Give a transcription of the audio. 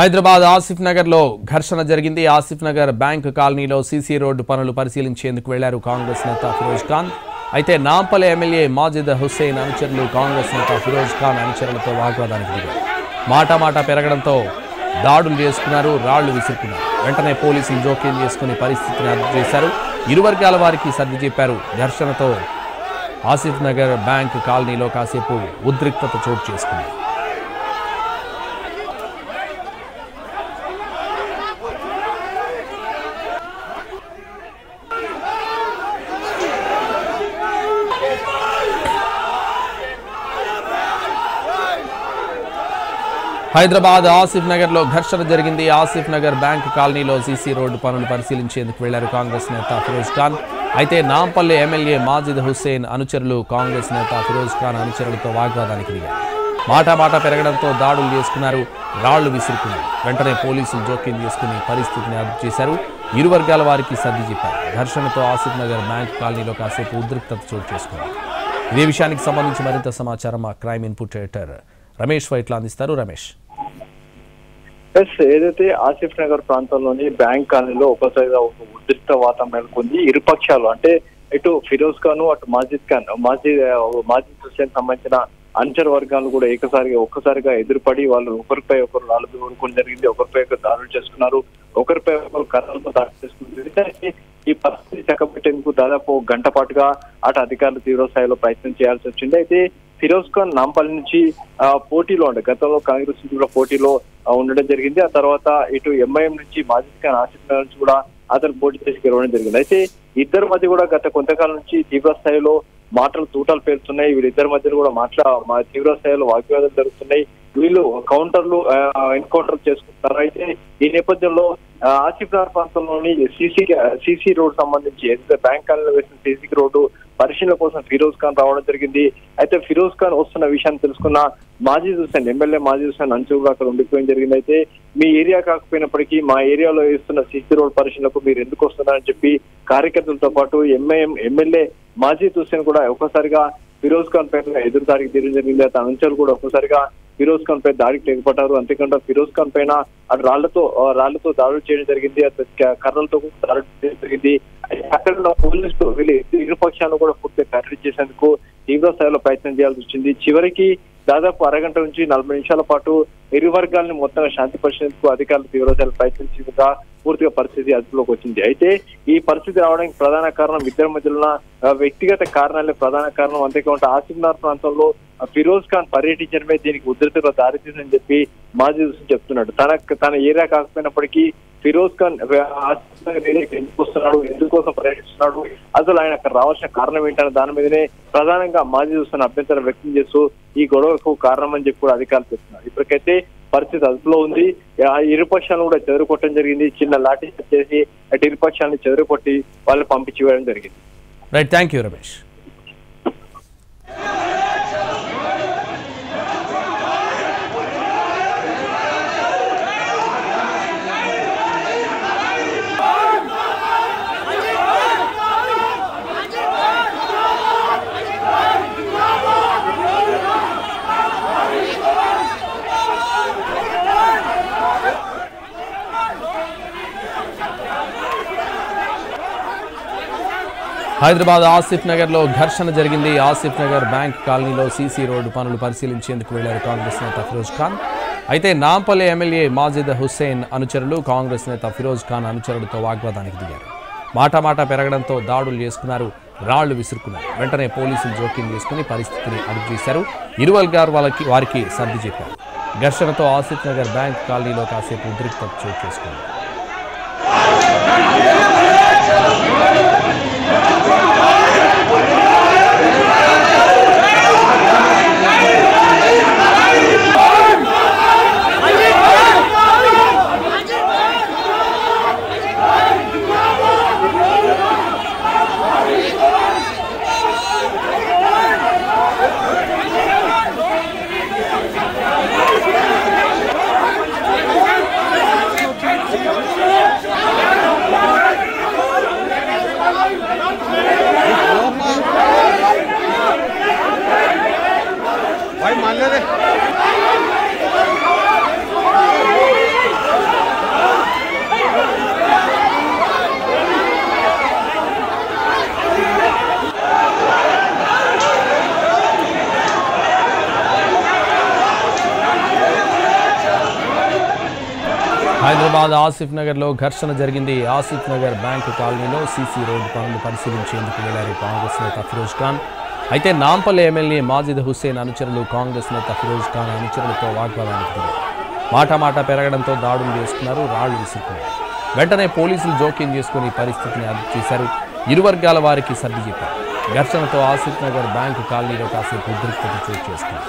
హైదరాబాద్ ఆసిఫ్ నగర్ లో ఘర్షణ జరిగింది. ఆసిఫ్ నగర్ బ్యాంక్ కాలనీలో సీసీ రోడ్డు పనులు పరిశీలించేందుకు వెళ్లారు కాంగ్రెస్ నేత ఫిరోజ్ ఖాన్. అయితే నాంపల్లి ఎమ్మెల్యే మాజిద్ హుస్సేన్ అనుచరులు కాంగ్రెస్ నేత ఫిరోజ్ ఖాన్ అనుచరులతో వాగ్వాదానికి దిగారు. మాట పెరగడంతో దాడులు చేసుకున్నారు, రాళ్లు విసురుకున్నారు. వెంటనే పోలీసులు జోక్యం చేసుకుని పరిస్థితిని అదుపు చేశారు. ఇరు వర్గాల వారికి సర్ది చెప్పారు. ఘర్షణతో ఆసిఫ్ నగర్ బ్యాంక్ కాలనీలో కాసేపు ఉద్రిక్తత చోటు చేసుకుంది. హైదరాబాద్ ఆసిఫ్ నగర్ లో ఘర్షణ జరిగింది. ఆసిఫ్ నగర్ బ్యాంక్ కాలనీలో సీసీ రోడ్డు పనులు పరిశీలించేందుకు వెళ్లారు కాంగ్రెస్ నేత ఫిరోజ్ ఖాన్. అయితే నాంపల్లి ఎమ్మెల్యే మాజిద్ హుస్సేన్ అనుచరులు కాంగ్రెస్ నేత ఫిరోజ్ ఖాన్ అనుచరులతో వాగ్వాదానికి దిగారు. మాట పెరగడంతో దాడులు చేసుకున్నారు, రాళ్లు విసురుకున్నారు. వెంటనే పోలీసులు జోక్యం చేసుకుని పరిస్థితిని అదుపు చేశారు. ఇరు వర్గాల వారికి సర్ది చెప్పారు. ఘర్షణతో ఆసిఫ్ నగర్ బ్యాంక్ కాలనీలో కాసేపు ఉద్రిక్తత చోటు చేసుకున్నారు. ఇదే విషయానికి సంబంధించి మరింత సమాచారం మా crime input editor Ramesh Vaitla అందిస్తారు. రమేష్, ఏదైతే ఆసిఫ్ నగర్ ప్రాంతంలోని బ్యాంక్ కాలనీలో ఒకసారిగా ఒక ఉద్రిక్త వాతావరణం నెలకొంది. ఇరుపక్షాలు అంటే ఇటు ఫిరోజ్ ఖాన్ అటు మాజిద్ హుస్సేన్ సంబంధించిన అనుచర వర్గాలు కూడా ఒక్కసారిగా ఎదురుపడి వాళ్ళు ఒకరిపై ఒకరు రాళ్ళు ఊరుకోవడం జరిగింది. ఒకరిపై ఒకరు దాడులు చేసుకున్నారు, ఒకరిపై ఒకరు కర్రలతో దాడి చేసుకున్నారు. ఈ పరిస్థితి చక్కబెట్టేందుకు దాదాపు గంట పాటుగా అటు అధికారులు తీవ్ర స్థాయిలో ప్రయత్నం చేయాల్సి వచ్చింది. అయితే ఫిరోజ్ ఖాన్ నాంపల్లి నుంచి పోటీలో ఉండే గతంలో కాంగ్రెస్ నుంచి కూడా పోటీలో ఉండడం జరిగింది. ఆ తర్వాత ఇటు ఎంఐఎం నుంచి మాజిద్ ఖాన్ ఆసిఫ్ నగర్ నుంచి కూడా అతను పోటీ చేసి గెలవడం జరిగింది. అయితే ఇద్దరి మధ్య కూడా గత కొంతకాలం నుంచి తీవ్ర స్థాయిలో మాటలు తూటాలు పేరుతున్నాయి. వీళ్ళిద్దరి మధ్యలో కూడా తీవ్ర స్థాయిలో వాగ్వాదాలు జరుగుతున్నాయి. వీళ్ళు ఎన్కౌంటర్ చేసుకుంటున్నారు. అయితే ఈ నేపథ్యంలో ఆసిఫ్ నగర్ ప్రాంతంలోని సీసీ రోడ్ సంబంధించి ఏదైతే బ్యాంక్ కాలనీలో వేసిన సీసీ రోడ్డు పరిశీలన కోసం ఫిరోజ్ ఖాన్ రావడం జరిగింది. అయితే ఫిరోజ్ ఖాన్ వస్తున్న విషయాన్ని తెలుసుకున్న ఎమ్మెల్యే మాజిద్ హుస్సేన్ అంచుగా అక్కడ ఉండిపోవడం జరిగింది. అయితే మీ ఏరియా కాకపోయినప్పటికీ మా ఏరియాలో వేస్తున్న సీసీ రోడ్ పరిశీలనకు మీరు ఎందుకు వస్తున్నారని చెప్పి కార్యకర్తలతో పాటు ఎమ్మెల్యే మాజిద్ హుస్సేన్ కూడా ఒక్కసారిగా ఫిరోజ్ ఖాన్ పై ఎదురుదాడికి తీయడం జరిగింది. తన అనుచరులు కూడా ఒక్కసారిగా ఫిరోజ్ ఖాన్ పై దాడికి తెగపడ్డారు. అంతేకాకుండా ఫిరోజ్ ఖాన్ పైన అటు రాళ్లతో దాడులు చేయడం జరిగింది, కర్రలతో దాడులు చేయడం జరిగింది. అక్కడ ఉన్న పోలీసులు వీళ్ళు ఇరు పక్షాలను కూడా పూర్తిగా కట్టడి చేసేందుకు తీవ్ర స్థాయిలో ప్రయత్నం చేయాల్సి వచ్చింది. చివరికి దాదాపు అరగంట నుంచి 40 నిమిషాల పాటు ఇరు వర్గాలను మొత్తంగా శాంతి పరిచేందుకు అధికారులు తీవ్ర స్థాయిలో ప్రయత్నించగా పూర్తిగా పరిస్థితి అదుపులోకి వచ్చింది. అయితే ఈ పరిస్థితి రావడానికి ప్రధాన కారణం ఇద్దరి మధ్యలో ఉన్న వ్యక్తిగత కారణాలే ప్రధాన కారణం. అంతేకాకుండా ఆసిఫ్ నగర్ ప్రాంతంలో ఫిరోజ్ ఖాన్ పర్యటించడమే దీనికి ఉధృతిలో దారితీసిందని చెప్పి మాజిద్ హుస్సేన్ చెప్తున్నాడు. తన ఏరియా కాకపోయినప్పటికీ ఫిరోజ్ ఖాన్ ఎందుకు వస్తున్నాడు, ఎందుకోసం పర్యటిస్తున్నాడు, అసలు ఆయన అక్కడ రావాల్సిన కారణం ఏంటనే దాని మీదనే ప్రధానంగా మాజిద్ హుస్సేన్ అభ్యంతరం వ్యక్తం చేస్తూ ఈ గొడవకు కారణం అని చెప్పి కూడా అధికారులు చెప్తున్నారు. ఇప్పటికైతే పరిస్థితి అదుపులో ఉంది. ఇరుపక్షాలను కూడా చెదరగొట్టడం జరిగింది. చిన్న లాఠీ చేసి అటు ఇరుపక్షాలను చెదరగొట్టి వాళ్ళని పంపించి వేయడం జరిగింది. Right, thank you Ramesh. Hyderabad Asif Nagar లో ఘర్షణ జరిగింది. ఆసిఫ్ నగర్ బ్యాంక్ కాలనీలో సీసీ రోడ్డు పనులు పరిశీలించేందుకు వెళ్లారు కాంగ్రెస్ నేత ఫిరోజ్ ఖాన్. అయితే నాంపల్లి ఎమ్మెల్యే మాజిద్ హుస్సేన్ అనుచరులు కాంగ్రెస్ నేత ఫిరోజ్ ఖాన్ అనుచరులతో వాగ్వాదానికి దిగారు. మాట పెరగడంతో దాడులు చేసుకున్నారు, రాళ్లు విసురుకున్నారు. వెంటనే పోలీసులు జోక్యం చేసుకుని పరిస్థితిని అదుపు చేశారు. ఇరు వర్గాల వారికి సర్ది చెప్పారు. ఘర్షణతో ఆసిఫ్ నగర్ బ్యాంక్ కాలనీలో కాసేపు ఉద్రిక్తత చోటు చేసుకున్నారు. హైదరాబాద్ ఆసిఫ్ నగర్లో ఘర్షణ జరిగింది. ఆసిఫ్ నగర్ బ్యాంకు కాలనీలో సీసీ రోడ్డు పనులు పరిశీలించేందుకు వెళ్లారు కాంగ్రెస్ నేత ఫిరోజ్ ఖాన్. అయితే నాంపల్లి ఎమ్మెల్యే మాజిద్ హుస్సేన్ అనుచరులు కాంగ్రెస్ నేత ఫిరోజ్ ఖాన్ అనుచరులతో వాగ్వాదానికి దిగారు. మాట పెరగడంతో దాడులు చేసుకున్నారు, రాళ్లు విసురుకున్నారు. వెంటనే పోలీసులు జోక్యం చేసుకుని పరిస్థితిని అదుపు చేశారు. ఇరు వర్గాల వారికి సర్ది చెప్పారు. ఘర్షణతో ఆసిఫ్ నగర్ బ్యాంకు కాలనీలో కాసేపు ఉద్రిక్తత చోటు చేసుకున్నారు.